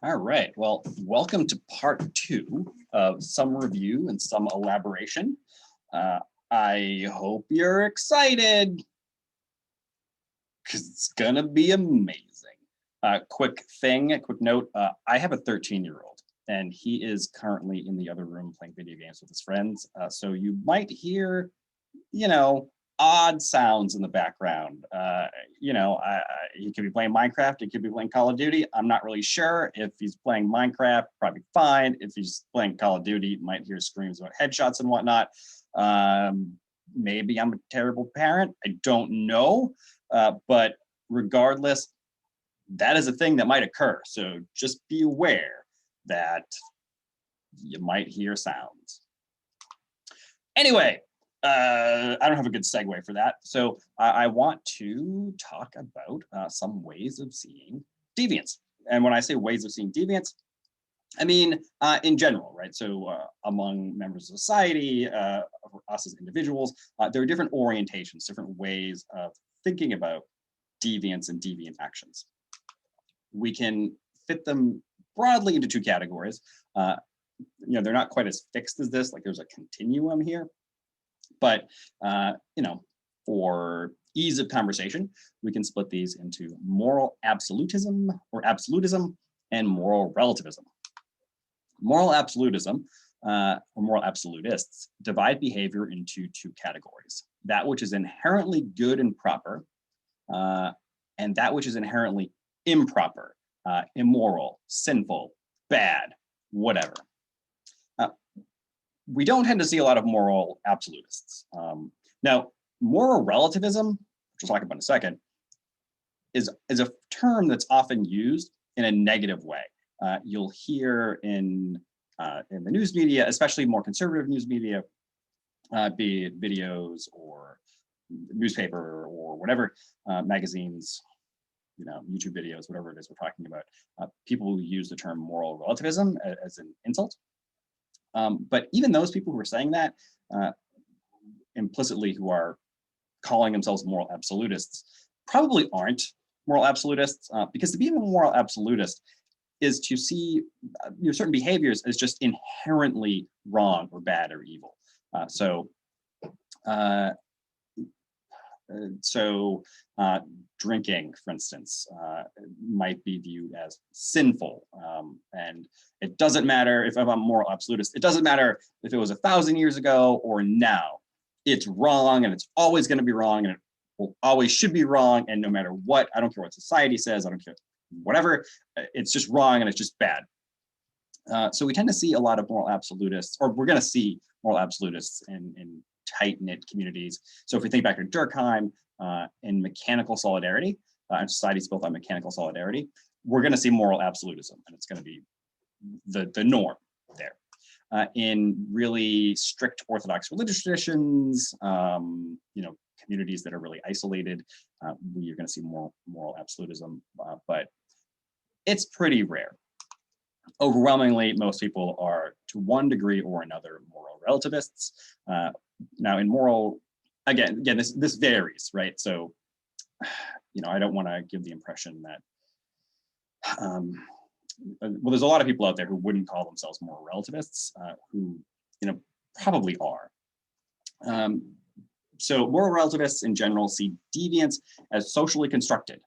All right, well, welcome to part 2 of some review and some elaboration. I hope you're excited because it's gonna be amazing. Quick note, I have a 13-year-old and he is currently in the other room playing video games with his friends. So you might hear, odd sounds in the background. He could be playing Minecraft, he could be playing Call of Duty. I'm not really sure. If he's playing Minecraft, probably fine. If he's playing Call of Duty, you might hear screams about headshots and whatnot. Maybe I'm a terrible parent. I don't know. But regardless, that is a thing that might occur. So just be aware that you might hear sounds. Anyway, I don't have a good segue for that. So I want to talk about some ways of seeing deviance. And when I say ways of seeing deviance, I mean in general, right? So among members of society, us as individuals, there are different orientations, different ways of thinking about deviance and deviant actions. We can fit them broadly into two categories. They're not quite as fixed as this, like there's a continuum here. But, for ease of conversation, we can split these into moral absolutism and moral relativism. Moral absolutism or moral absolutists divide behavior into two categories: that which is inherently good and proper, and that which is inherently improper, immoral, sinful, bad, whatever. We don't tend to see a lot of moral absolutists. Now, moral relativism, which we'll talk about in a second, is a term that's often used in a negative way. You'll hear in the news media, especially more conservative news media, be it videos or newspaper or whatever, magazines, YouTube videos, whatever it is we're talking about, people who use the term moral relativism as an insult. But even those people who are saying that implicitly, who are calling themselves moral absolutists, probably aren't moral absolutists, because to be a moral absolutist is to see certain behaviors as just inherently wrong or bad or evil. Drinking, for instance, might be viewed as sinful. And it doesn't matter if I'm a moral absolutist, it doesn't matter if it was 1,000 years ago or now. It's wrong, and it's always going to be wrong, and it will always should be wrong. And no matter what, I don't care what society says, I don't care whatever, it's just wrong and it's just bad. So we tend to see a lot of moral absolutists, or we're going to see moral absolutists in tight-knit communities. So if we think back to Durkheim in mechanical solidarity, and society's built on mechanical solidarity, we're going to see moral absolutism, and it's going to be the norm there. In really strict Orthodox religious traditions, communities that are really isolated, you're going to see more moral absolutism, but it's pretty rare. Overwhelmingly, most people are, to one degree or another, moral relativists. Now, in moral, again, this varies, right? So, I don't want to give the impression that, well, there's a lot of people out there who wouldn't call themselves moral relativists, who, probably are. So moral relativists in general see deviance as socially constructed,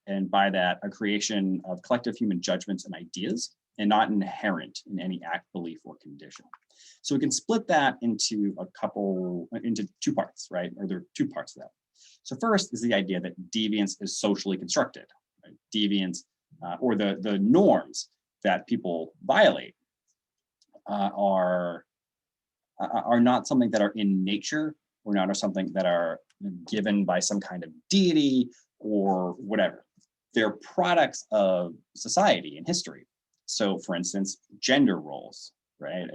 and by that, a creation of collective human judgments and ideas, and not inherent in any act, belief, or condition. So we can split that into two parts, right? Or there are two parts of that. So first is the idea that deviance is socially constructed. Right? Deviance, or the norms that people violate, are not something that are in nature, or not something that are given by some kind of deity or whatever. They're products of society and history. So, for instance, gender roles, right?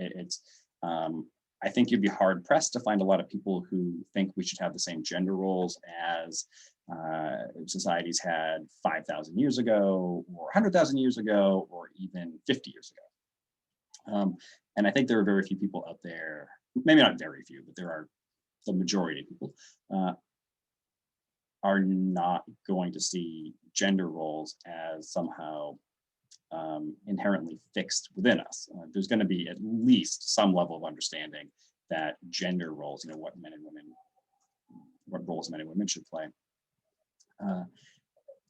I think you'd be hard pressed to find a lot of people who think we should have the same gender roles as societies had 5,000 years ago, or 100,000 years ago, or even 50 years ago. And I think there are very few people out there, maybe not very few, but there are the majority of people, are not going to see gender roles as somehow inherently fixed within us. There's going to be at least some level of understanding that gender roles, what roles men and women should play, at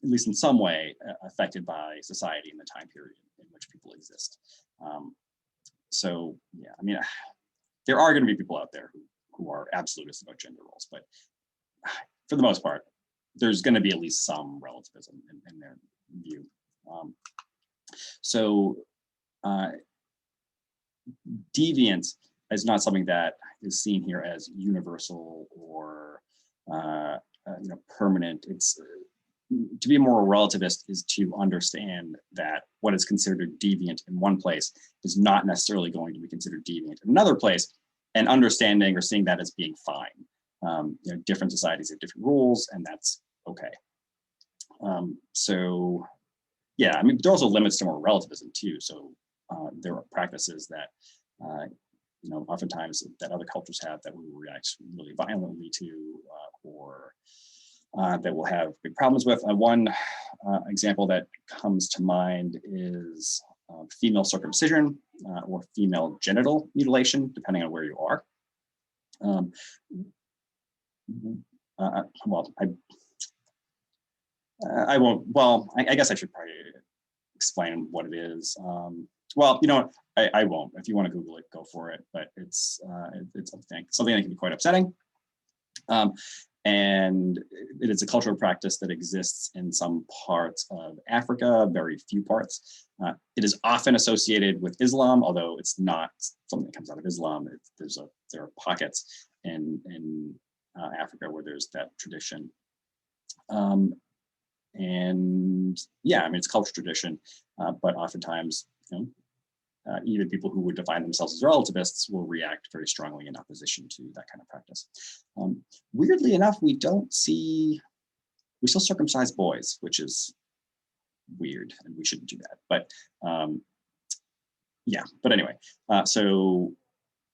least in some way affected by society and the time period in which people exist. So yeah, I mean, there are going to be people out there who are absolutists about gender roles, but for the most part, there's going to be at least some relativism in their view. So deviance is not something that is seen here as universal or permanent. It's to be a moral relativist is to understand that what is considered deviant in one place is not necessarily going to be considered deviant in another place, and understanding or seeing that as being fine. Different societies have different rules, and that's okay. So yeah, I mean, there are also limits to moral relativism too. So there are practices that oftentimes that other cultures have that we will react really violently to, or that we'll have big problems with. One example that comes to mind is female circumcision or female genital mutilation, depending on where you are. Well, I won't. Well, I guess I should probably explain what it is. Well, I won't. If you want to Google it, go for it. But it's something that can be quite upsetting. And it is a cultural practice that exists in some parts of Africa, very few parts. It is often associated with Islam, although it's not something that comes out of Islam. There are pockets in Africa where there's that tradition. And yeah, I mean, it's cultural tradition, but oftentimes, even people who would define themselves as relativists will react very strongly in opposition to that kind of practice. Weirdly enough, we still circumcise boys, which is weird, and we shouldn't do that. But yeah, but anyway, so,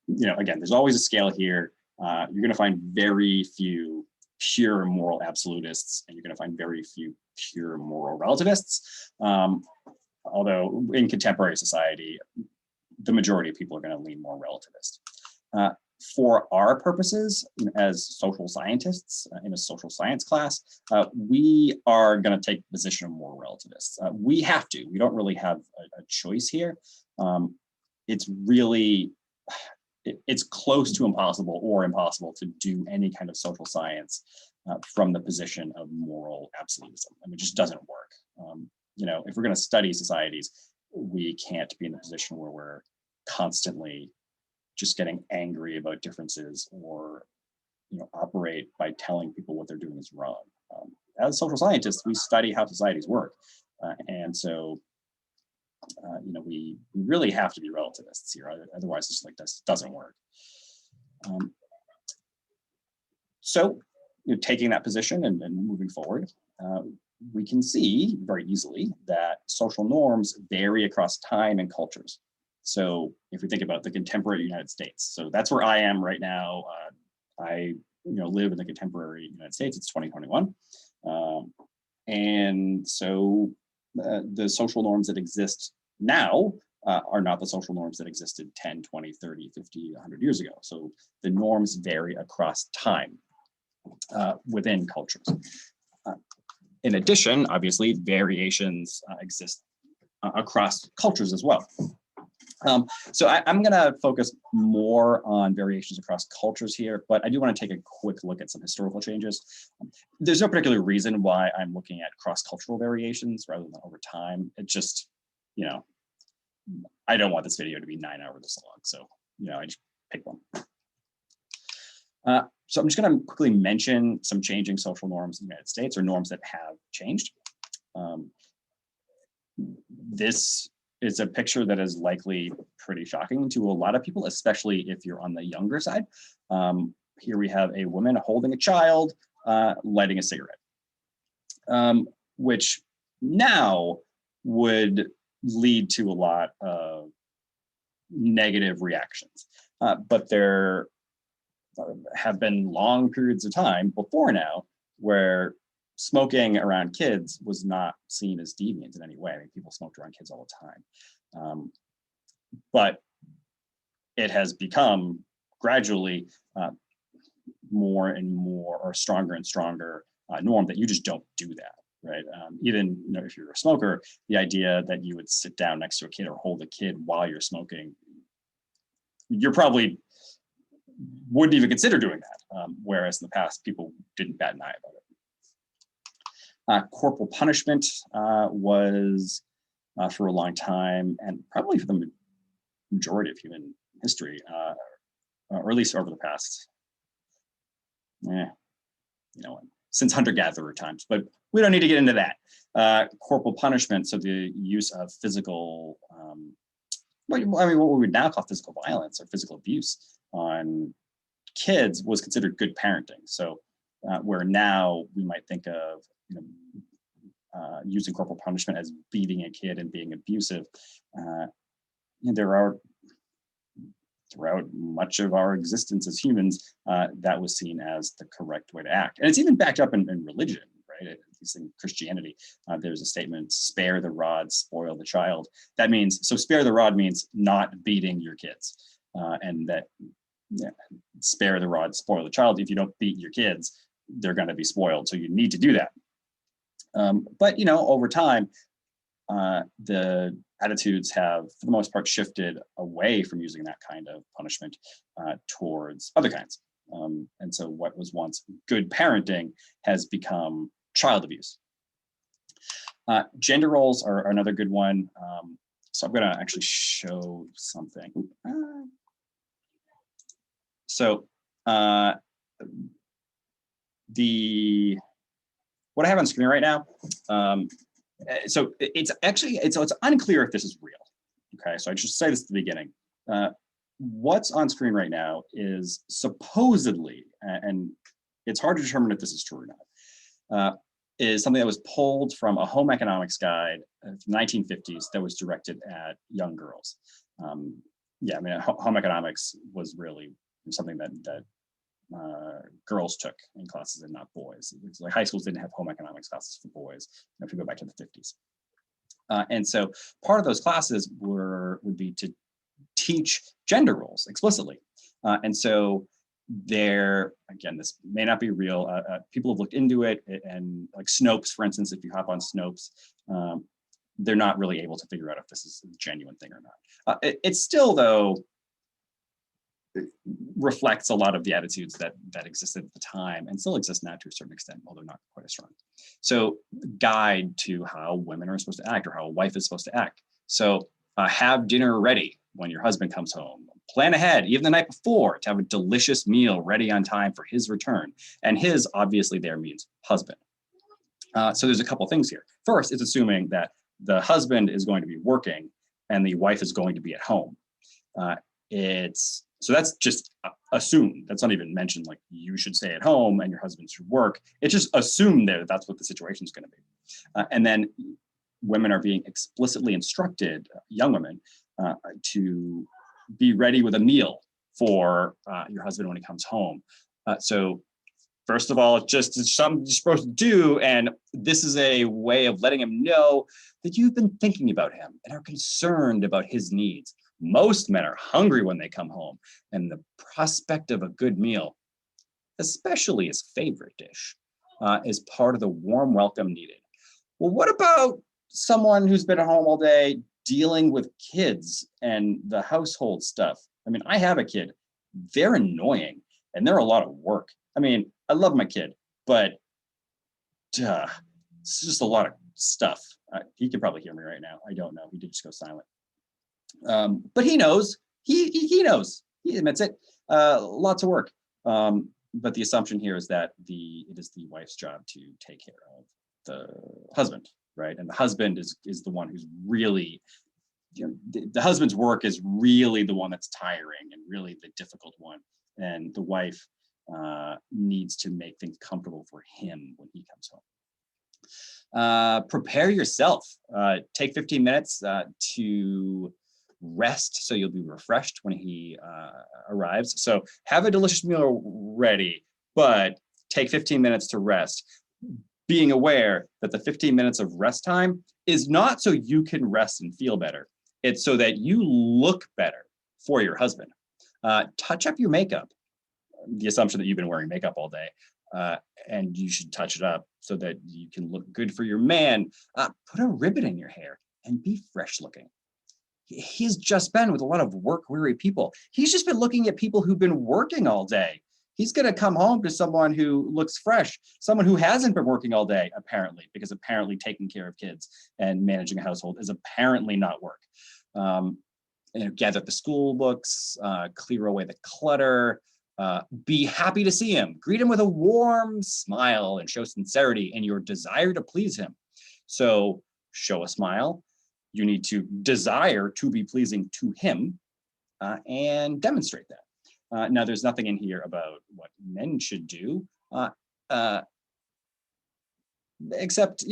again, there's always a scale here. You're going to find very few pure moral absolutists, and you're going to find very few pure moral relativists. Although in contemporary society, the majority of people are going to lean more relativist. For our purposes, as social scientists in a social science class, we are going to take the position of more relativists. We have to. We don't really have a choice here. It's really, it's close to impossible to do any kind of social science from the position of moral absolutism. I mean, it just doesn't work. If we're going to study societies, we can't be in a position where we're constantly just getting angry about differences or, operate by telling people what they're doing is wrong. As social scientists, we study how societies work. And so, we really have to be relativists here. Otherwise, it's like this doesn't work. So, taking that position and moving forward, we can see very easily that social norms vary across time and cultures. So if we think about the contemporary United States, so that's where I am right now. I live in the contemporary United States. It's 2021. And so the social norms that exist now are not the social norms that existed 10, 20, 30, 50, 100 years ago. So the norms vary across time within cultures. In addition, obviously, variations exist across cultures as well. So I'm going to focus more on variations across cultures here, but I do want to take a quick look at some historical changes. There's no particular reason why I'm looking at cross-cultural variations rather than over time. It just, I don't want this video to be 9 hours this long, so, I just pick one. So I'm just going to quickly mention some changing social norms in the United States, or norms that have changed. This is a picture that is likely pretty shocking to a lot of people, especially if you're on the younger side. Here we have a woman holding a child, lighting a cigarette, which now would lead to a lot of negative reactions. But there have been long periods of time before now where smoking around kids was not seen as deviant in any way. I mean, people smoked around kids all the time. But it has become gradually more and more, or stronger and stronger norm that you just don't do that, right? Even if you're a smoker, the idea that you would sit down next to a kid or hold a kid while you're smoking, you're probably wouldn't even consider doing that. Whereas in the past, people didn't bat an eye about it. Corporal punishment was for a long time, and probably for the majority of human history, or at least over the past, since hunter-gatherer times, but we don't need to get into that. Corporal punishment, so the use of physical, what we would now call physical violence or physical abuse on kids was considered good parenting. So where now we might think of using corporal punishment as beating a kid and being abusive, there are, throughout much of our existence as humans, that was seen as the correct way to act. And it's even backed up in religion, right? At least in Christianity, there's a statement, spare the rod, spoil the child. That means, so spare the rod means not beating your kids. And that spare the rod, spoil the child. If you don't beat your kids, they're going to be spoiled. So you need to do that. But, over time, the attitudes have, for the most part, shifted away from using that kind of punishment towards other kinds. And so what was once good parenting has become child abuse. Gender roles are another good one. So I'm going to actually show something. What I have on screen right now, so it's unclear if this is real. Okay, so I should say this at the beginning. What's on screen right now is supposedly, and it's hard to determine if this is true or not, is something that was pulled from a home economics guide of the 1950s that was directed at young girls. Home economics was really something that girls took in classes and not boys. It's like high schools didn't have home economics classes for boys, if you go back to the 50s. And so part of those classes would be to teach gender roles explicitly. And so again, this may not be real. People have looked into it, and like Snopes, for instance, if you hop on Snopes, they're not really able to figure out if this is a genuine thing or not. It's still, though, reflects a lot of the attitudes that existed at the time and still exist now to a certain extent, although not quite as strong. So guide to how women are supposed to act, or how a wife is supposed to act. So have dinner ready when your husband comes home. Plan ahead, even the night before, to have a delicious meal ready on time for his return. And his, obviously, there means husband. So there's a couple things here. First, it's assuming that the husband is going to be working and the wife is going to be at home. So that's just assumed. That's not even mentioned, like you should stay at home and your husband should work. It's just assumed there that that's what the situation is going to be. And then women are being explicitly instructed, young women, to be ready with a meal for your husband when he comes home. So first of all, it's something you're supposed to do. And this is a way of letting him know that you've been thinking about him and are concerned about his needs. Most men are hungry when they come home, and the prospect of a good meal, especially his favorite dish, is part of the warm welcome needed. Well, what about someone who's been at home all day dealing with kids and the household stuff? I mean, I have a kid. They're annoying, and they're a lot of work. I mean, I love my kid, but it's just a lot of stuff. He can probably hear me right now. I don't know. He did just go silent. But he knows. He knows. He admits it. Lots of work. But the assumption here is that it is the wife's job to take care of the husband, right? And the husband is the one who's really, the husband's work is really the one that's tiring and really the difficult one. And the wife needs to make things comfortable for him when he comes home. Prepare yourself. Take 15 minutes to rest, so you'll be refreshed when he arrives. So have a delicious meal ready, but take 15 minutes to rest. being aware that the 15 minutes of rest time is not so you can rest and feel better. It's so that you look better for your husband. Touch up your makeup. The assumption that you've been wearing makeup all day, and you should touch it up so that you can look good for your man. Put a ribbon in your hair and be fresh looking. He's just been with a lot of work-weary people. He's just been looking at people who've been working all day. He's going to come home to someone who looks fresh, someone who hasn't been working all day, apparently, because apparently taking care of kids and managing a household is apparently not work. Gather up the school books, clear away the clutter, be happy to see him, greet him with a warm smile and show sincerity in your desire to please him. So show a smile. You need to desire to be pleasing to him and demonstrate that. Now, there's nothing in here about what men should do, except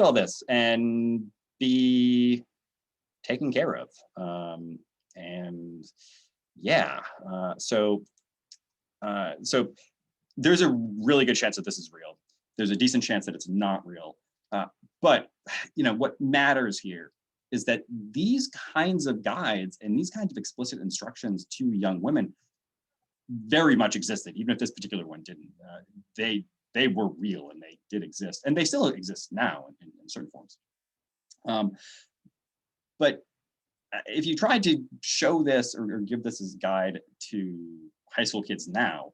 all this and be taken care of. So there's a really good chance that this is real. There's a decent chance that it's not real. But what matters here is that these kinds of guides and these kinds of explicit instructions to young women very much existed, even if this particular one didn't. They were real and they did exist, and they still exist now in certain forms. But if you tried to show this or give this as a guide to high school kids now,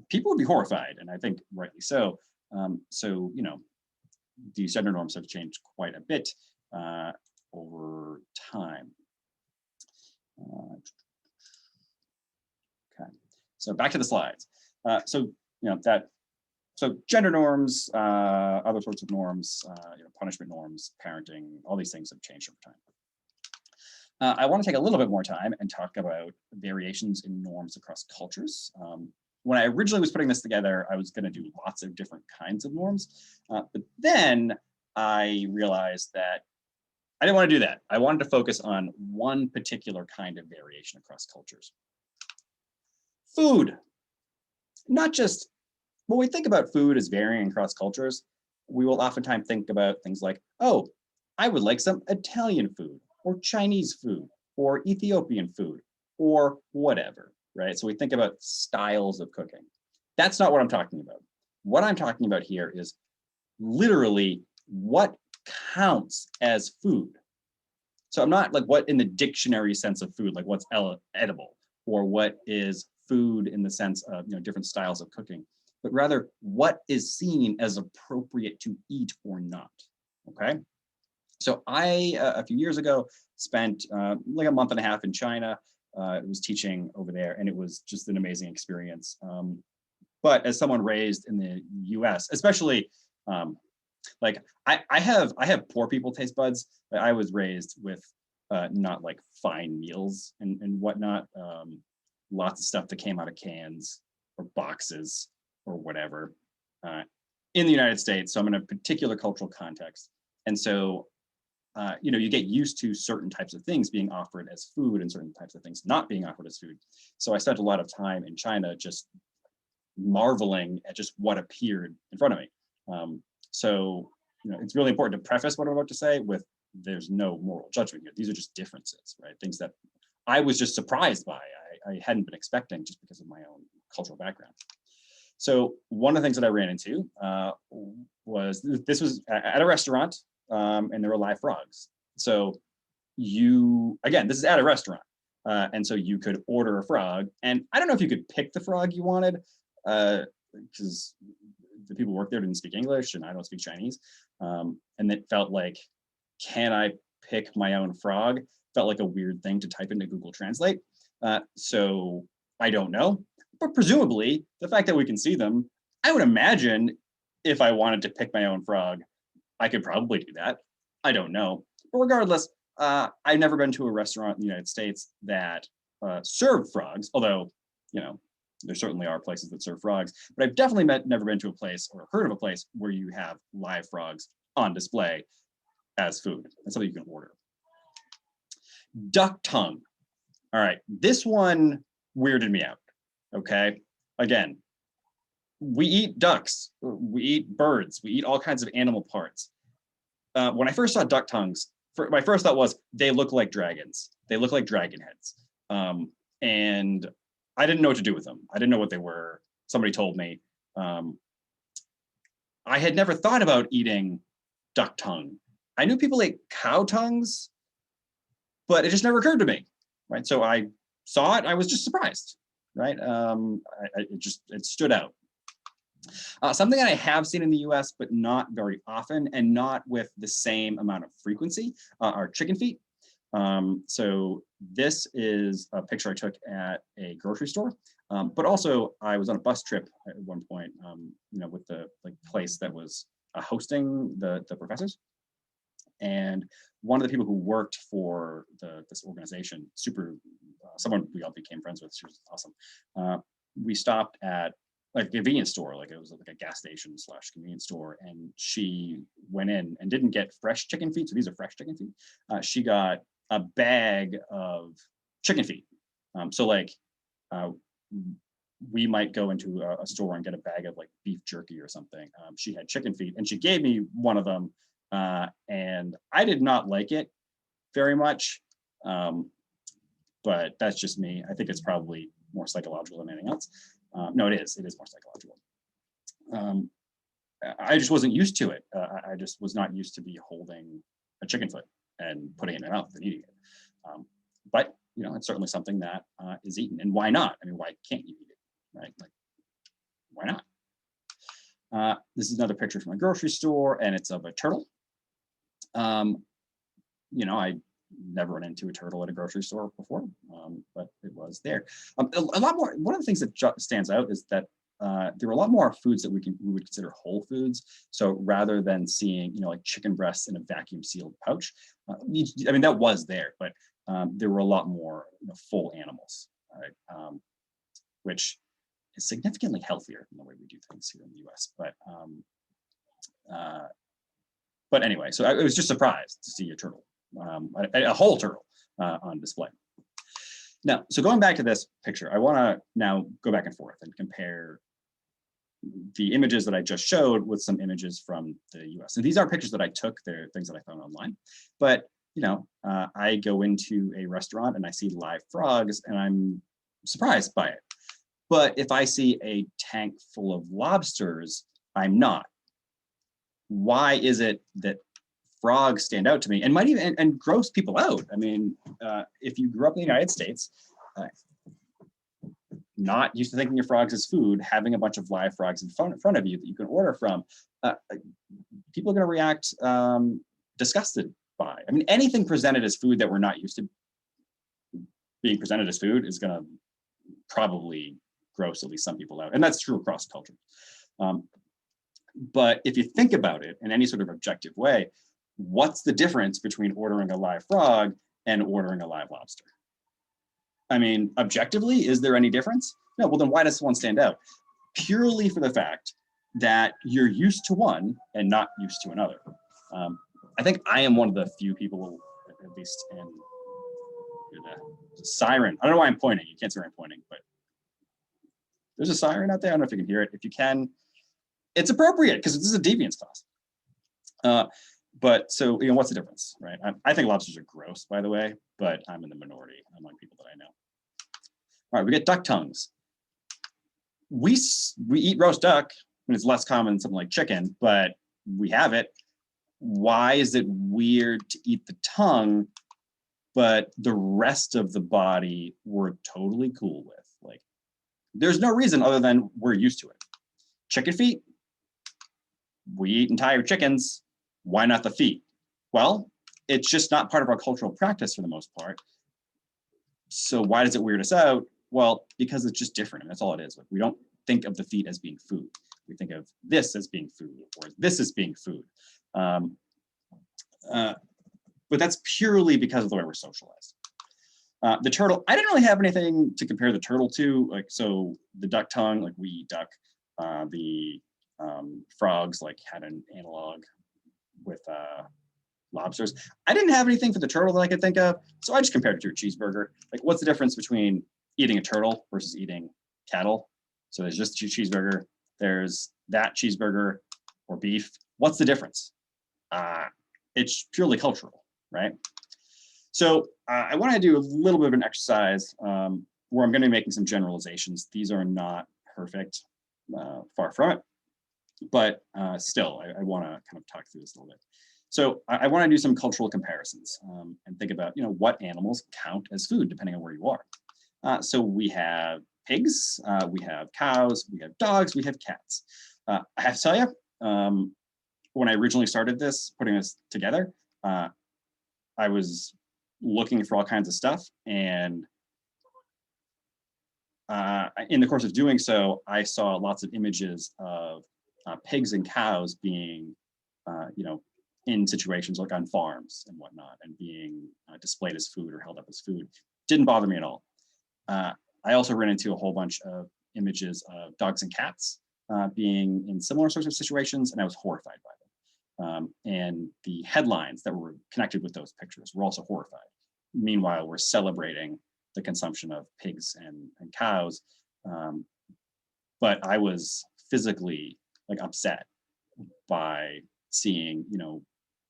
people would be horrified, and I think rightly so. These gender norms have changed quite a bit over time. Okay, so back to the slides. So gender norms, other sorts of norms, punishment norms, parenting, all these things have changed over time. I want to take a little bit more time and talk about variations in norms across cultures. When I originally was putting this together, I was going to do lots of different kinds of norms, but then I realized that I didn't want to do that. I wanted to focus on one particular kind of variation across cultures. Food. Not just, when we think about food as varying across cultures, we will oftentimes think about things like, oh, I would like some Italian food, or Chinese food, or Ethiopian food, or whatever, right? So we think about styles of cooking. That's not what I'm talking about. What I'm talking about here is literally what counts as food. So I'm not like what in the dictionary sense of food, like what's edible, or what is food in the sense of different styles of cooking, but rather what is seen as appropriate to eat or not. Okay. So I, a few years ago, spent like a month and a half in China. I was teaching over there, and it was just an amazing experience. But as someone raised in the US, especially, like I have poor people taste buds. I was raised with not like fine meals and whatnot. Lots of stuff that came out of cans or boxes or whatever in the United States. So I'm in a particular cultural context. And so, you get used to certain types of things being offered as food and certain types of things not being offered as food. So I spent a lot of time in China just marveling at just what appeared in front of me. It's really important to preface what I'm about to say with there's no moral judgment here. These are just differences, right? Things that I was just surprised by. I hadn't been expecting just because of my own cultural background. So one of the things that I ran into was this was at a restaurant, and there were live frogs. So this is at a restaurant. And so you could order a frog, and I don't know if you could pick the frog you wanted, because the people who work there didn't speak English and I don't speak Chinese. And it felt like, can I pick my own frog? Felt like a weird thing to type into Google Translate. So I don't know, but presumably the fact that we can see them, I would imagine if I wanted to pick my own frog, I could probably do that. I don't know. But regardless, I've never been to a restaurant in the United States that served frogs, although, there certainly are places that serve frogs, but I've definitely never been to a place or heard of a place where you have live frogs on display as food. That's something you can order. Duck tongue. All right, this one weirded me out, okay? Again, we eat ducks, we eat birds, we eat all kinds of animal parts. When I first saw duck tongues, my first thought was they look like dragons. They look like dragon heads. And I didn't know what to do with them. I didn't know what they were. Somebody told me. I had never thought about eating duck tongue. I knew people ate cow tongues, but it just never occurred to me, right? So I saw it, I was just surprised, right? It stood out. Something that I have seen in the US, but not very often and not with the same amount of frequency, are chicken feet. So this is a picture I took at a grocery store, but also I was on a bus trip at one point, with the place that was hosting the professors. And one of the people who worked for this organization, someone we all became friends with, she was awesome. We stopped at a convenience store, it was like a gas station / convenience store, and she went in and didn't get fresh chicken feet. So these are fresh chicken feet. She got a bag of chicken feet. We might go into a store and get a bag of beef jerky or something. She had chicken feet, and she gave me one of them, and I did not like it very much. But that's just me. I think it's probably more psychological than anything else. No, it is more psychological. I just wasn't used to it. I just was not used to be holding a chicken foot and putting it in my mouth and eating it. But it's certainly something that is eaten, and why not? I mean, why can't you eat it, right? Why not? This is another picture from a grocery store, and it's of a turtle. I never run into a turtle at a grocery store before, but it was there. A lot more. One of the things that stands out is that there were a lot more foods that we would consider whole foods. So rather than seeing, chicken breasts in a vacuum sealed pouch, I mean, that was there, but there were a lot more full animals, right? Which is significantly healthier than the way we do things here in the US. But anyway, so I was just surprised to see a turtle, a whole turtle on display. Now, so going back to this picture, I want to now go back and forth and compare the images that I just showed with some images from the US. And these are pictures that I took. They're things that I found online. But, I go into a restaurant and I see live frogs and I'm surprised by it. But if I see a tank full of lobsters, I'm not. Why is it that frogs stand out to me and might even and gross people out? I mean, if you grew up in the United States, not used to thinking of frogs as food, having a bunch of live frogs in front of you that you can order from, people are going to react disgusted by. I mean, anything presented as food that we're not used to being presented as food is going to probably gross at least some people out, and that's true across culture. But if you think about it in any sort of objective way, what's the difference between ordering a live frog and ordering a live lobster? I mean, objectively, is there any difference? No, well then why does one stand out? Purely for the fact that you're used to one and not used to another. I think I am one of the few people, at least in the siren. I don't know why I'm pointing. You can't see where I'm pointing, but there's a siren out there. I don't know if you can hear it. If you can, it's appropriate because this is a Deviance class. But so, what's the difference, right? I think lobsters are gross, by the way, but I'm in the minority among people that I know. All right, we get duck tongues. We eat roast duck, and it's less common than something like chicken, but we have it. Why is it weird to eat the tongue, but the rest of the body we're totally cool with? There's no reason other than we're used to it. Chicken feet, we eat entire chickens. Why not the feet? Well, it's just not part of our cultural practice for the most part. So why does it weird us out? Well, because it's just different, and that's all it is. We don't think of the feet as being food. We think of this as being food, or this as being food. But that's purely because of the way we're socialized. The turtle, I didn't really have anything to compare the turtle to. So the duck tongue, we eat duck. The frogs had an analog with lobsters. I didn't have anything for the turtle that I could think of, so I just compared it to a cheeseburger. What's the difference between eating a turtle versus eating cattle? So there's just a cheeseburger there's that cheeseburger or beef. What's the difference? It's purely cultural, right? So I want to do a little bit of an exercise where I'm going to be making some generalizations. These are not perfect, far from it, but still, I want to kind of talk through this a little bit. So I want to do some cultural comparisons and think about, what animals count as food depending on where you are. So we have pigs, we have cows, we have dogs, we have cats. I have to tell you, when I originally started putting this together, I was looking for all kinds of stuff, and in the course of doing so, I saw lots of images of pigs and cows being, in situations like on farms and whatnot, and being displayed as food or held up as food. Didn't bother me at all. I also ran into a whole bunch of images of dogs and cats being in similar sorts of situations, and I was horrified by them. And the headlines that were connected with those pictures were also horrified. Meanwhile, we're celebrating the consumption of pigs and cows, but I was physically upset by seeing,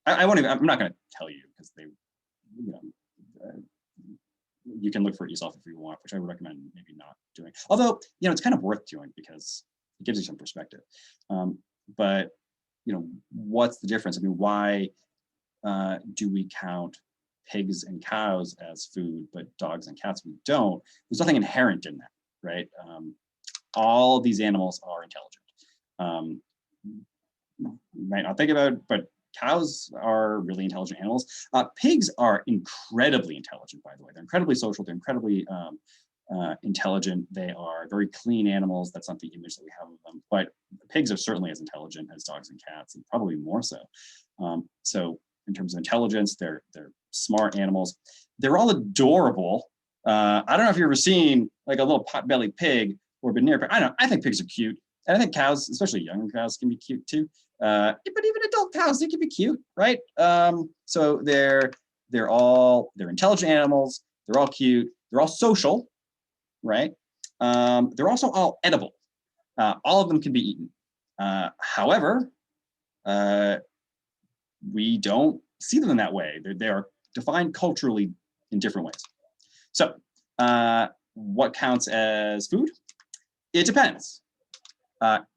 I won't even, I'm not going to tell you because they, you can look for it yourself if you want, which I would recommend maybe not doing. Although, it's kind of worth doing because it gives you some perspective. But, what's the difference? I mean, why do we count pigs and cows as food, but dogs and cats we don't? There's nothing inherent in that, right? All these animals are intelligent. You might not think about it, but cows are really intelligent animals. Pigs are incredibly intelligent, by the way. They're incredibly social. They're incredibly intelligent. They are very clean animals. That's not the image that we have of them, but pigs are certainly as intelligent as dogs and cats, and probably more so. So in terms of intelligence, they're smart animals. They're all adorable. I don't know if you've ever seen a little pot-bellied pig or been near a pig. I don't know. I think pigs are cute. And I think cows, especially younger cows, can be cute too. But even adult cows, they can be cute, right? So they're intelligent animals. They're all cute. They're all social, right? They're also all edible. All of them can be eaten. However, we don't see them in that way. They are defined culturally in different ways. So what counts as food? It depends.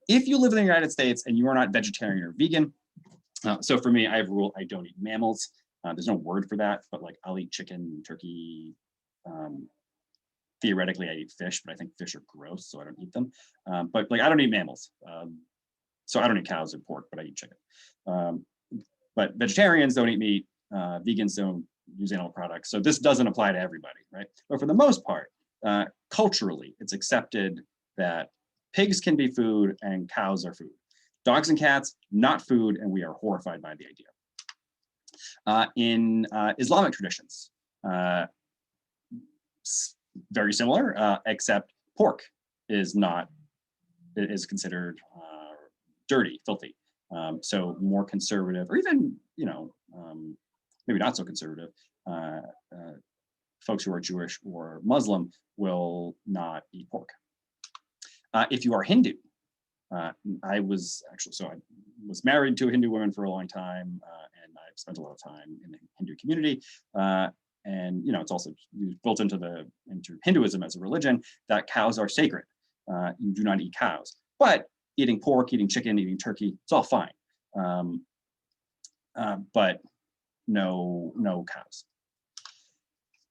If you live in the United States and you are not vegetarian or vegan, so for me, I have a rule: I don't eat mammals. There's no word for that, but I'll eat chicken, turkey. Theoretically, I eat fish, but I think fish are gross, so I don't eat them. But I don't eat mammals. So I don't eat cows or pork, but I eat chicken. But vegetarians don't eat meat. Vegans don't use animal products. So this doesn't apply to everybody, right? But for the most part, culturally, it's accepted that pigs can be food and cows are food. Dogs and cats, not food, and we are horrified by the idea. In Islamic traditions, very similar, except pork is considered dirty, filthy. So more conservative, or even maybe not so conservative, folks who are Jewish or Muslim will not eat pork. If you are Hindu, I was married to a Hindu woman for a long time, and I've spent a lot of time in the Hindu community. And it's also built into Hinduism as a religion that cows are sacred. You do not eat cows, but eating pork, eating chicken, eating turkey, it's all fine. But no cows.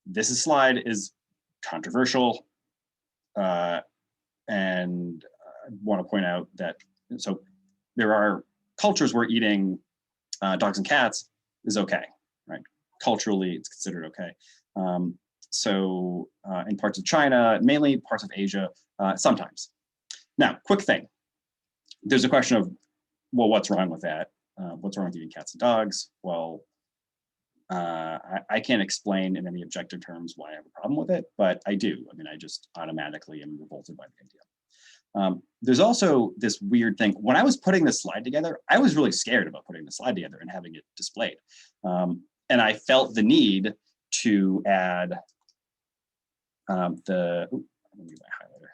This slide is controversial, and I want to point out that there are cultures where eating dogs and cats is okay, right? Culturally, it's considered okay. In parts of China, mainly parts of Asia, sometimes. Now, quick thing. There's a question of, well, what's wrong with that? What's wrong with eating cats and dogs? Well, I can't explain in any objective terms why I have a problem with it, but I do. I mean, I just automatically am revolted by the idea. There's also this weird thing. When I was putting this slide together, I was really scared about putting the slide together and having it displayed. And I felt the need to add let me get my highlighter.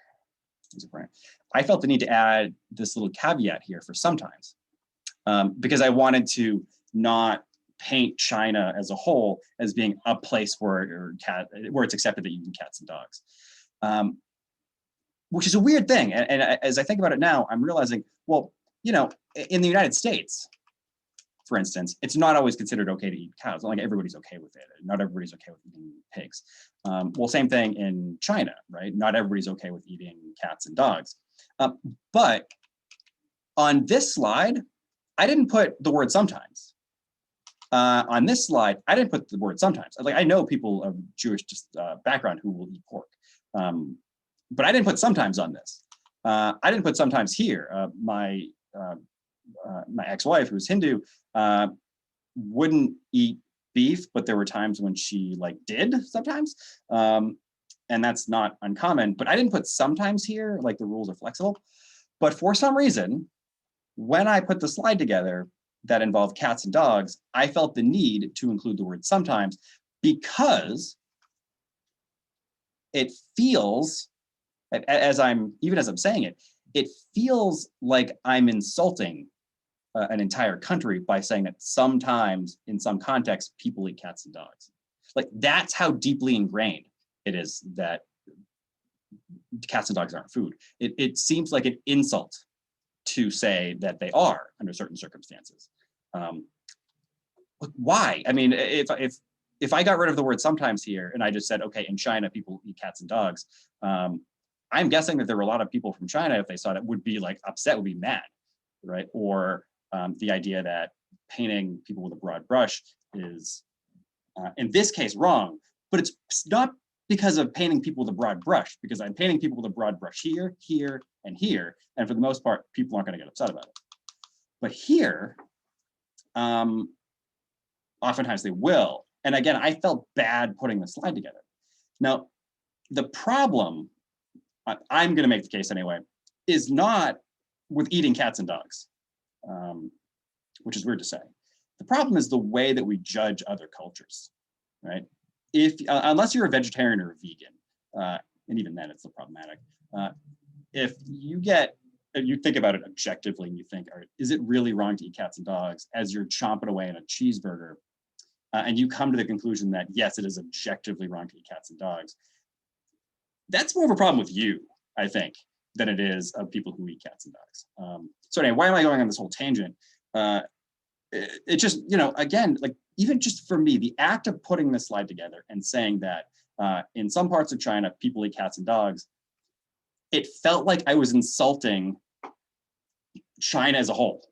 I felt the need to add this little caveat here for sometimes, because I wanted to not paint China as a whole as being a place where it's accepted that you eat cats and dogs, which is a weird thing. And as I think about it now, I'm realizing, well, you know, in the United States, for instance, it's not always considered okay to eat cows. Not like everybody's okay with it. Not everybody's okay with eating pigs. Well, same thing in China, right? Not everybody's okay with eating cats and dogs. But on this slide, I didn't put the word sometimes. On this slide, I didn't put the word sometimes. Like, I know people of Jewish background who will eat pork, but I didn't put sometimes on this. I didn't put sometimes here. My ex-wife, who's Hindu, wouldn't eat beef, but there were times when she did sometimes, and that's not uncommon. But I didn't put sometimes here. Like, the rules are flexible. But for some reason, when I put the slide together that involved cats and dogs, I felt the need to include the word sometimes, because it feels, as I'm saying it, it feels like I'm insulting an entire country by saying that sometimes, in some contexts, people eat cats and dogs. Like, that's how deeply ingrained it is that cats and dogs aren't food. It seems like an insult to say that they are under certain circumstances. Why? I mean, if I got rid of the word sometimes here and I just said, okay, in China, people eat cats and dogs, I'm guessing that there were a lot of people from China, if they saw it, would be upset, would be mad, right? Or the idea that painting people with a broad brush is, in this case, wrong, but it's not because of painting people with a broad brush, because I'm painting people with a broad brush here, here, and here, and for the most part, people aren't going to get upset about it. But here, oftentimes they will. And again, I felt bad putting the slide together. Now, the problem, I'm going to make the case anyway, is not with eating cats and dogs, which is weird to say. The problem is the way that we judge other cultures, right? Unless you're a vegetarian or a vegan, and even then it's still problematic. If you think about it objectively and you think, all right, is it really wrong to eat cats and dogs, as you're chomping away in a cheeseburger, and you come to the conclusion that yes, it is objectively wrong to eat cats and dogs, that's more of a problem with you, I think, than it is of people who eat cats and dogs. So anyway, why am I going on this whole tangent? It just, again, even just for me, the act of putting this slide together and saying that in some parts of China, people eat cats and dogs, it felt like I was insulting China as a whole.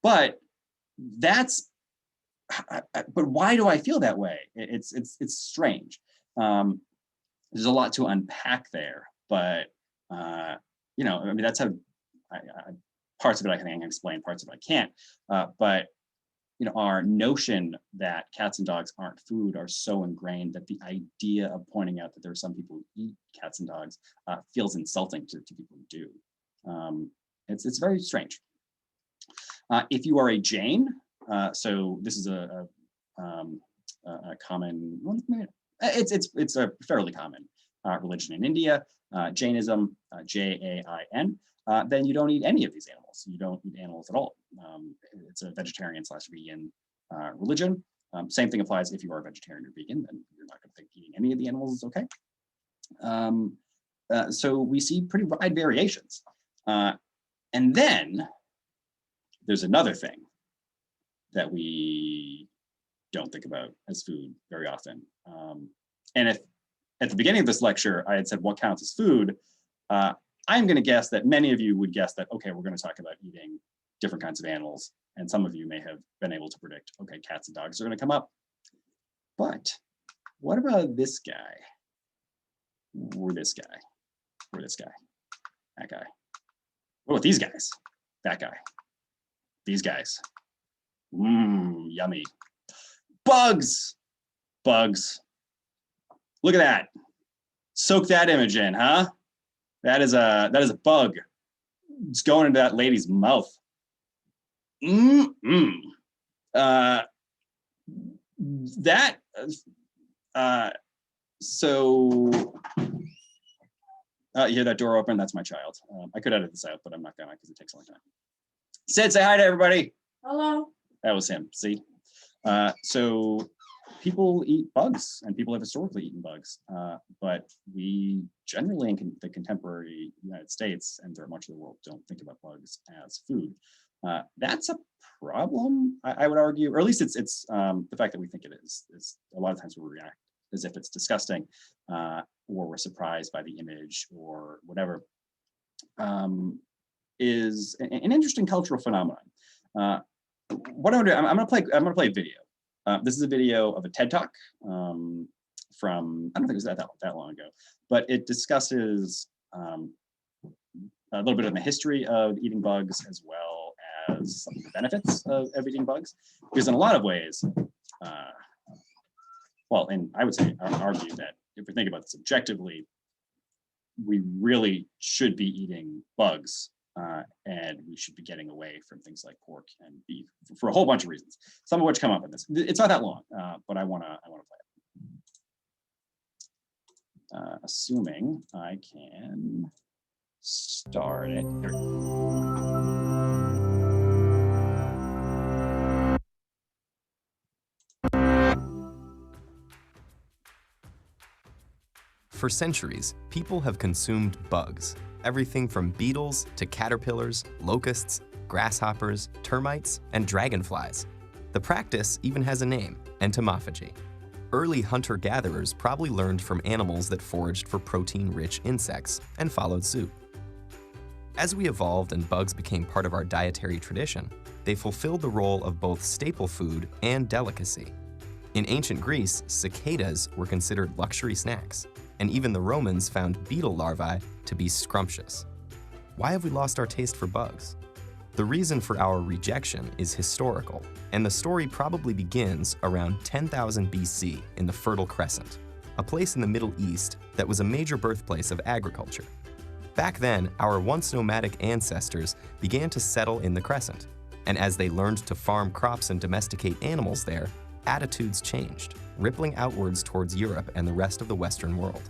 But why do I feel that way? It's strange. There's a lot to unpack there, but I mean, that's how parts of it I can explain, parts of it I can't. But our notion that cats and dogs aren't food are so ingrained that the idea of pointing out that there are some people who eat cats and dogs feels insulting to people who do. It's very strange. If you are a Jain, so this is a common, it's a fairly common religion in India, Jainism, Jain, then you don't eat any of these animals. You don't eat animals at all. It's a vegetarian/vegan religion. Same thing applies if you are a vegetarian or vegan, then you're not going to think eating any of the animals is okay. So we see pretty wide variations. And then there's another thing that we don't think about as food very often. And if at the beginning of this lecture, I had said what counts as food, I'm going to guess that many of you would guess that, okay, we're going to talk about eating different kinds of animals. And some of you may have been able to predict, okay, cats and dogs are going to come up. But what about this guy? Or this guy? Or this guy? That guy? What about these guys? That guy? These guys? Yummy. Bugs! Bugs. Look at that. Soak that image in, huh? That is a bug. It's going into that lady's mouth. So You hear that door open? That's my child. I could edit this out, but I'm not gonna because it takes a long time. Sid, say hi to everybody. Hello. That was him. See? So people eat bugs, and people have historically eaten bugs, but we generally in the contemporary United States and much of the world don't think about bugs as food. That's a problem, I would argue, or at least it's the fact that we think it is a lot of times we react as if it's disgusting, or we're surprised by the image or whatever, is an interesting cultural phenomenon. What I'm gonna do, I'm gonna play a video. This is a video of a TED Talk from, I don't think it was that long ago, but it discusses a little bit of the history of eating bugs as well as some of the benefits of eating bugs. Because in a lot of ways, well, and I would say, argue that if we think about this objectively, we really should be eating bugs, and we should be getting away from things like pork and beef for a whole bunch of reasons, some of which come up in this. It's not that long, but I want to play it. Assuming I can start it. Here we go. For centuries, people have consumed bugs. Everything from beetles to caterpillars, locusts, grasshoppers, termites, and dragonflies. The practice even has a name, entomophagy. Early hunter-gatherers probably learned from animals that foraged for protein-rich insects and followed suit. As we evolved and bugs became part of our dietary tradition, they fulfilled the role of both staple food and delicacy. In ancient Greece, cicadas were considered luxury snacks, and even the Romans found beetle larvae to be scrumptious. Why have we lost our taste for bugs? The reason for our rejection is historical, and the story probably begins around 10,000 BC in the Fertile Crescent, a place in the Middle East that was a major birthplace of agriculture. Back then, our once nomadic ancestors began to settle in the Crescent, and as they learned to farm crops and domesticate animals there, attitudes changed, rippling outwards towards Europe and the rest of the Western world.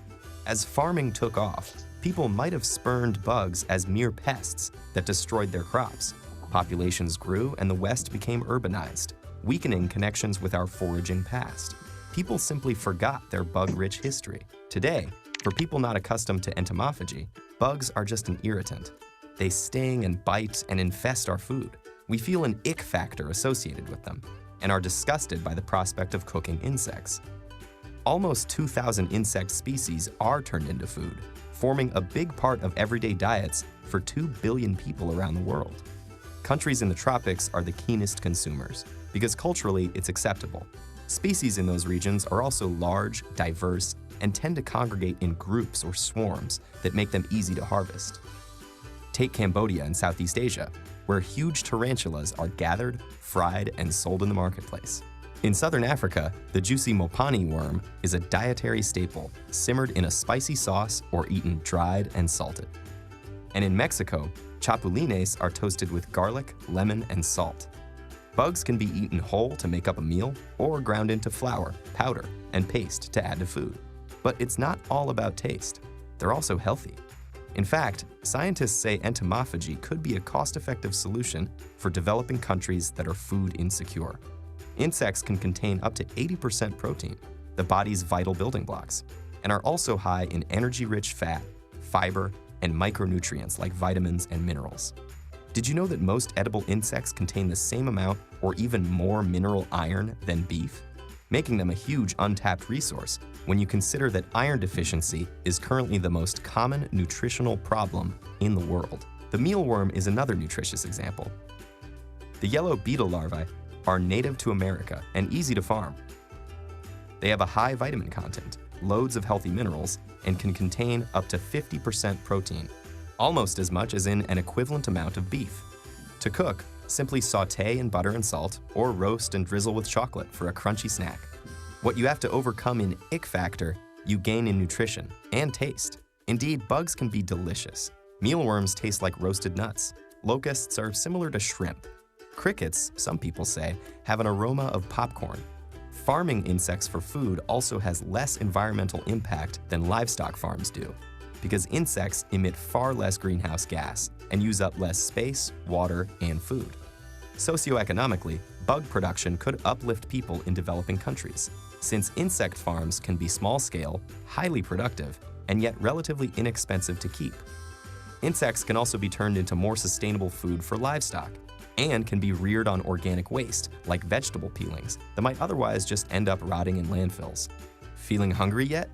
As farming took off, people might have spurned bugs as mere pests that destroyed their crops. Populations grew and the West became urbanized, weakening connections with our foraging past. People simply forgot their bug-rich history. Today, for people not accustomed to entomophagy, bugs are just an irritant. They sting and bite and infest our food. We feel an ick factor associated with them, and are disgusted by the prospect of cooking insects. Almost 2,000 insect species are turned into food, forming a big part of everyday diets for 2 billion people around the world. Countries in the tropics are the keenest consumers, because culturally it's acceptable. Species in those regions are also large, diverse, and tend to congregate in groups or swarms that make them easy to harvest. Take Cambodia in Southeast Asia, where huge tarantulas are gathered, fried, and sold in the marketplace. In southern Africa, the juicy mopani worm is a dietary staple, simmered in a spicy sauce or eaten dried and salted. And in Mexico, chapulines are toasted with garlic, lemon, and salt. Bugs can be eaten whole to make up a meal, or ground into flour, powder, and paste to add to food. But it's not all about taste. They're also healthy. In fact, scientists say entomophagy could be a cost-effective solution for developing countries that are food insecure. Insects can contain up to 80% protein, the body's vital building blocks, and are also high in energy-rich fat, fiber, and micronutrients like vitamins and minerals. Did you know that most edible insects contain the same amount or even more mineral iron than beef? Making them a huge untapped resource when you consider that iron deficiency is currently the most common nutritional problem in the world. The mealworm is another nutritious example. The yellow beetle larvae are native to America and easy to farm. They have a high vitamin content, loads of healthy minerals, and can contain up to 50% protein, almost as much as in an equivalent amount of beef. To cook, simply saute in butter and salt, or roast and drizzle with chocolate for a crunchy snack. What you have to overcome in ick factor, you gain in nutrition and taste. Indeed, bugs can be delicious. Mealworms taste like roasted nuts. Locusts are similar to shrimp. Crickets, some people say, have an aroma of popcorn. Farming insects for food also has less environmental impact than livestock farms do. because insects emit far less greenhouse gas and use up less space, water, and food. Socioeconomically, bug production could uplift people in developing countries, since insect farms can be small-scale, highly productive, and yet relatively inexpensive to keep. Insects can also be turned into more sustainable food for livestock, and can be reared on organic waste, like vegetable peelings, that might otherwise just end up rotting in landfills. Feeling hungry yet?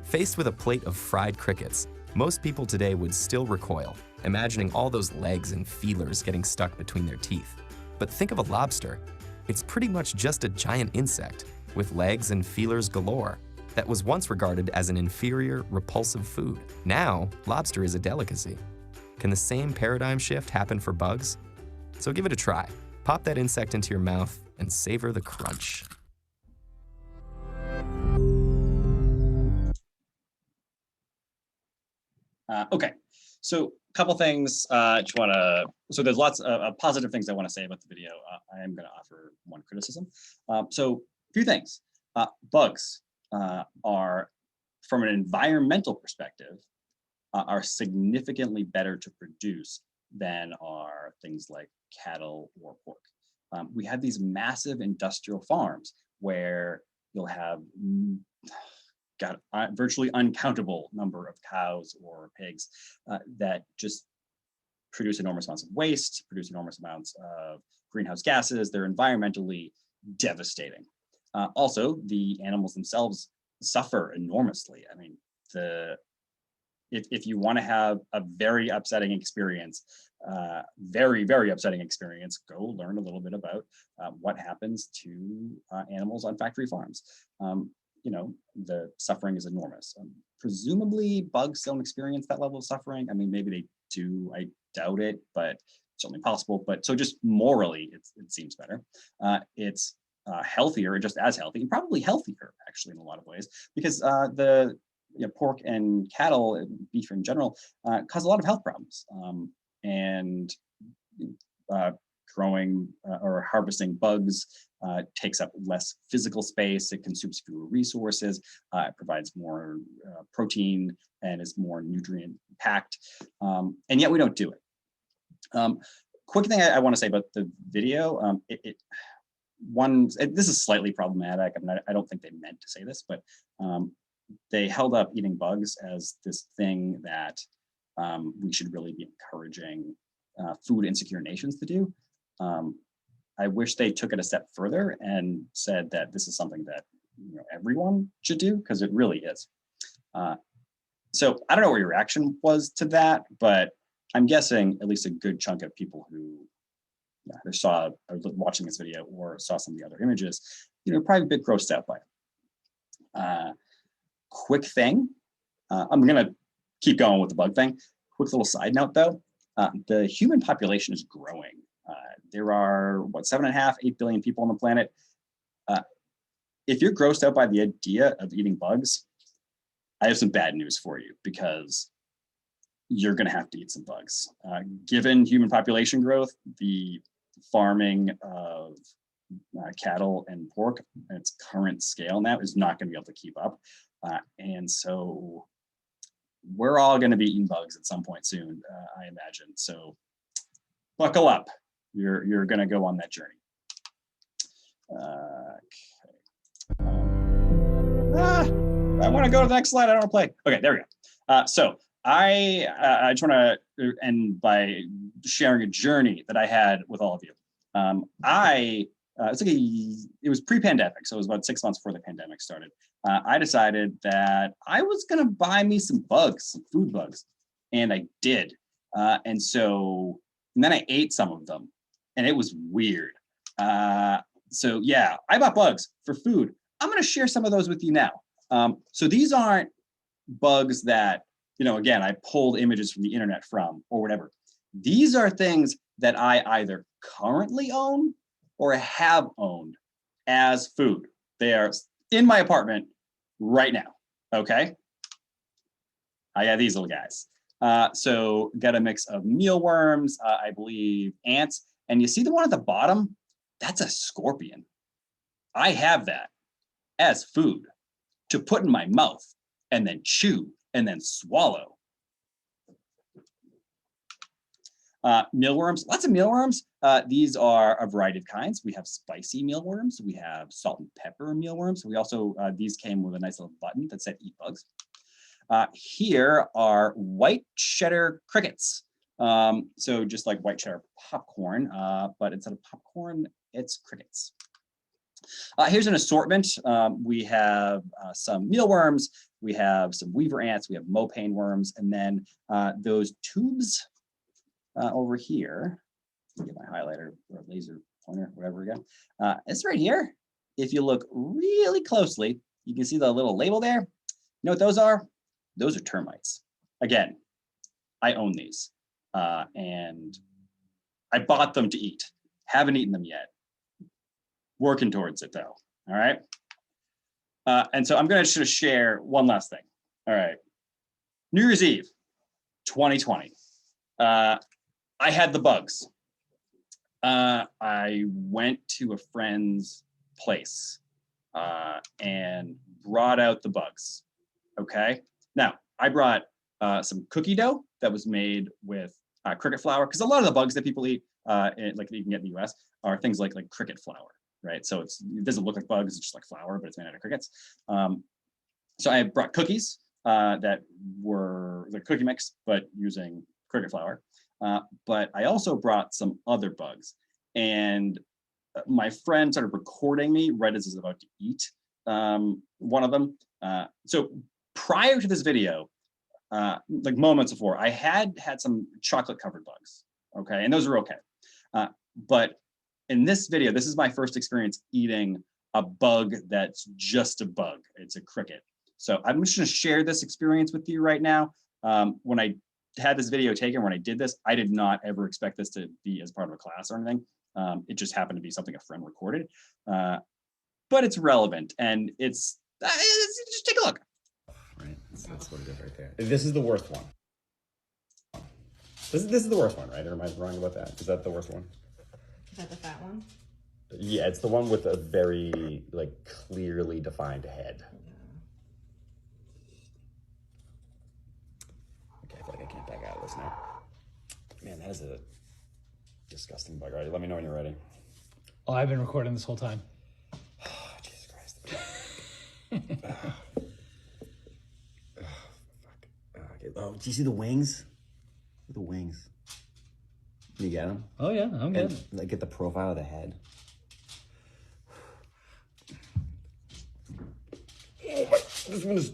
Faced with a plate of fried crickets, most people today would still recoil, imagining all those legs and feelers getting stuck between their teeth. But think of a lobster. It's pretty much just a giant insect, with legs and feelers galore, that was once regarded as an inferior, repulsive food. Now, lobster is a delicacy. Can the same paradigm shift happen for bugs? So give it a try. Pop that insect into your mouth and savor the crunch. Okay, so a couple things. So there's lots of positive things I want to say about the video. I am going to offer one criticism. So a few things. Bugs are, from an environmental perspective, are significantly better to produce than are things like cattle or pork. We have these massive industrial farms where you'll have got a virtually uncountable number of cows or pigs that just produce enormous amounts of waste, produce enormous amounts of greenhouse gases. They're environmentally devastating. Also, the animals themselves suffer enormously. I mean, if you want to have a very upsetting experience, very upsetting experience, go learn a little bit about what happens to animals on factory farms. You know, the suffering is enormous. Presumably, bugs don't experience that level of suffering. I mean, maybe they do. I doubt it, but certainly possible. But so just morally, it seems better. It's healthier, just as healthy, and probably healthier actually in a lot of ways, because the pork and cattle and beef in general cause a lot of health problems. And growing or harvesting bugs takes up less physical space. It consumes fewer resources. It provides more protein and is more nutrient packed. And yet we don't do it. Quick thing I want to say about the video. This is slightly problematic. I mean, I don't think they meant to say this, but they held up eating bugs as this thing that we should really be encouraging food insecure nations to do. I wish they took it a step further and said that this is something that everyone should do, because it really is. So I don't know what your reaction was to that, but I'm guessing at least a good chunk of people who saw or watching this video or saw some of the other images, probably a bit grossed out by it. Quick thing, I'm gonna keep going with the bug thing. Quick little side note though, the human population is growing. There are 7.5, 8 billion people on the planet. If you're grossed out by the idea of eating bugs, I have some bad news for you, because you're gonna have to eat some bugs. Given human population growth, the farming of cattle and pork at its current scale now is not going to be able to keep up. And so we're all going to be eating bugs at some point soon, I imagine. So buckle up. You're going to go on that journey. I want to go to the next slide. I don't want to play. Okay, there we go. So I just want to end by sharing a journey that I had with all of you. It was pre-pandemic, so it was about 6 months before the pandemic started. I decided that I was going to buy me some bugs, some food bugs, and I did. And then I ate some of them, and it was weird. So yeah, I bought bugs for food. I'm going to share some of those with you now. So these aren't bugs that, again, I pulled images from the internet from or whatever. These are things that I either currently own or have owned as food. They are in my apartment right now, okay? I got these little guys. So got a mix of mealworms, I believe ants, and you see the one at the bottom? That's a scorpion. I have that as food to put in my mouth and then chew and then swallow. Mealworms, lots of mealworms. These are a variety of kinds. We have spicy mealworms. We have salt and pepper mealworms. We also, these came with a nice little button that said eat bugs. Here are white cheddar crickets. So just like white cheddar popcorn, but instead of popcorn, it's crickets. Here's an assortment. We have some mealworms, we have some weaver ants, we have mopane worms, and then those tubes over here. Get my highlighter or laser pointer, whatever we got. It's right here. If you look really closely, you can see the little label there. You know what those are? Those are termites. Again, I own these, and I bought them to eat. Haven't eaten them yet. Working towards it though. All right. And so I'm going to just share one last thing. All right. New Year's Eve, 2020. I had the bugs. I went to a friend's place and brought out the bugs. Okay. Now I brought some cookie dough that was made with cricket flour, because a lot of the bugs that people eat, like that you can get in the US, are things like cricket flour, right? So it doesn't look like bugs; it's just like flour, but it's made out of crickets. So I brought cookies that were the cookie mix, but using cricket flour. But I also brought some other bugs, and my friend started recording me right as I was about to eat one of them. So prior to this video, like moments before, I had some chocolate covered bugs, okay, and those are okay. But in this video, this is my first experience eating a bug that's just a bug. It's a cricket. So I'm just going to share this experience with you right now. When I had this video taken, when I did this, I did not ever expect this to be as part of a class or anything. It just happened to be something a friend recorded, but it's relevant, and it's just take a look. Right, that's what it is right there. This is the worst one. This is the worst one, right? Or am I wrong about that? Is that the worst one? Is that the fat one? Yeah, it's the one with a very clearly defined head. Okay, I feel like I can't back out of this now. Man, that is a disgusting bug. All right, let me know when you're ready. Oh, I've been recording this whole time. Oh, Jesus Christ. Okay. Oh, do you see the wings? Look at the wings. You get them? Oh yeah, I'm good. And get the profile of the head. Oh, this one is.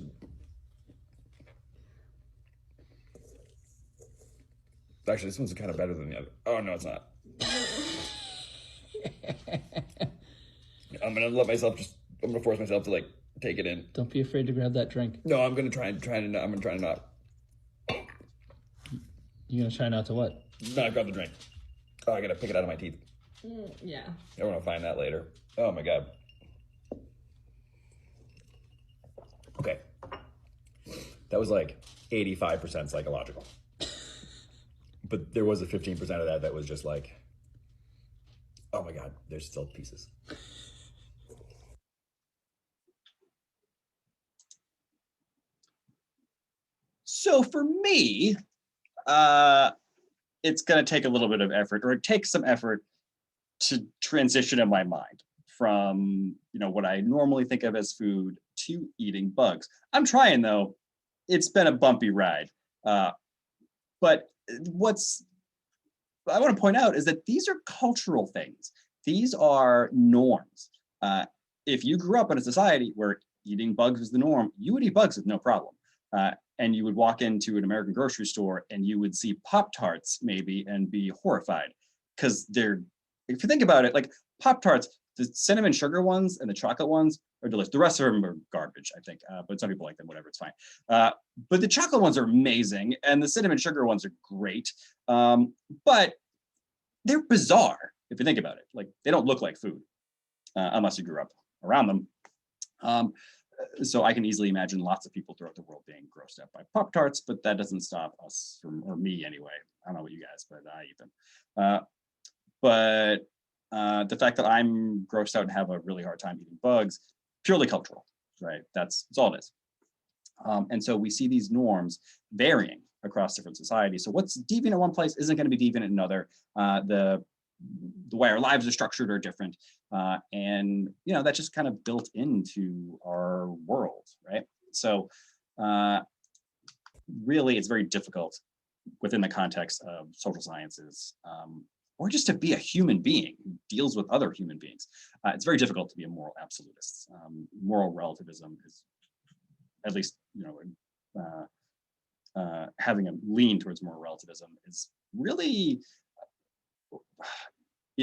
Actually, this one's kind of better than the other. Oh no, it's not. I'm gonna force myself to take it in. Don't be afraid to grab that drink. No, I'm gonna try to not. You're gonna try not to what? Not grab the drink. Oh, I gotta pick it out of my teeth. Yeah. I want to find that later. Oh my god. Okay. That was 85% psychological. But there was a 15% of that was just oh my god, there's still pieces. So for me, it's going to take a little bit of effort, or it takes some effort to transition in my mind from what I normally think of as food to eating bugs. I'm trying though. It's been a bumpy ride, but what's I want to point out is that these are cultural things. These are norms. If you grew up in a society where eating bugs was the norm, you would eat bugs with no problem. And you would walk into an American grocery store and you would see Pop-Tarts maybe and be horrified, because if you think about it, Pop-Tarts, the cinnamon sugar ones and the chocolate ones are delicious. The rest of them are garbage, I think, but some people like them, whatever, it's fine. But the chocolate ones are amazing and the cinnamon sugar ones are great, but they're bizarre if you think about it. They don't look like food unless you grew up around them. So I can easily imagine lots of people throughout the world being grossed out by Pop-Tarts, but that doesn't stop us or me anyway. I don't know about you guys, but I eat them. But the fact that I'm grossed out and have a really hard time eating bugs, purely cultural, right? That's all it is. And so we see these norms varying across different societies. So what's deviant in one place isn't going to be deviant in another. The way our lives are structured are different. And, that's just kind of built into our world, right? So really, it's very difficult within the context of social sciences, or just to be a human being who deals with other human beings. It's very difficult to be a moral absolutist. Moral relativism is, at least, having a lean towards moral relativism is really,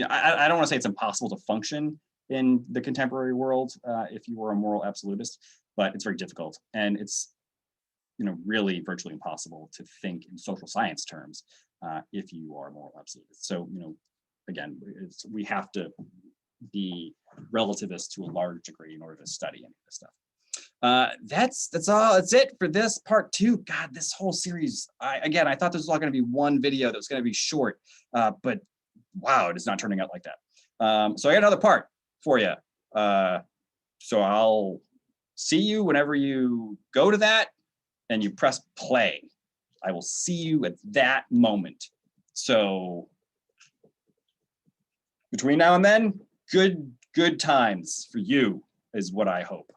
I don't want to say it's impossible to function in the contemporary world if you were a moral absolutist, but it's very difficult. And it's, really virtually impossible to think in social science terms if you are a moral absolutist. So, again, we have to be relativists to a large degree in order to study any of this stuff. That's all. That's it for this part 2. God, this whole series. I thought this was all going to be one video that was going to be short, but wow, it is not turning out like that. So I got another part for you. So I'll see you whenever you go to that and you press play. I will see you at that moment. So between now and then, good times for you is what I hope.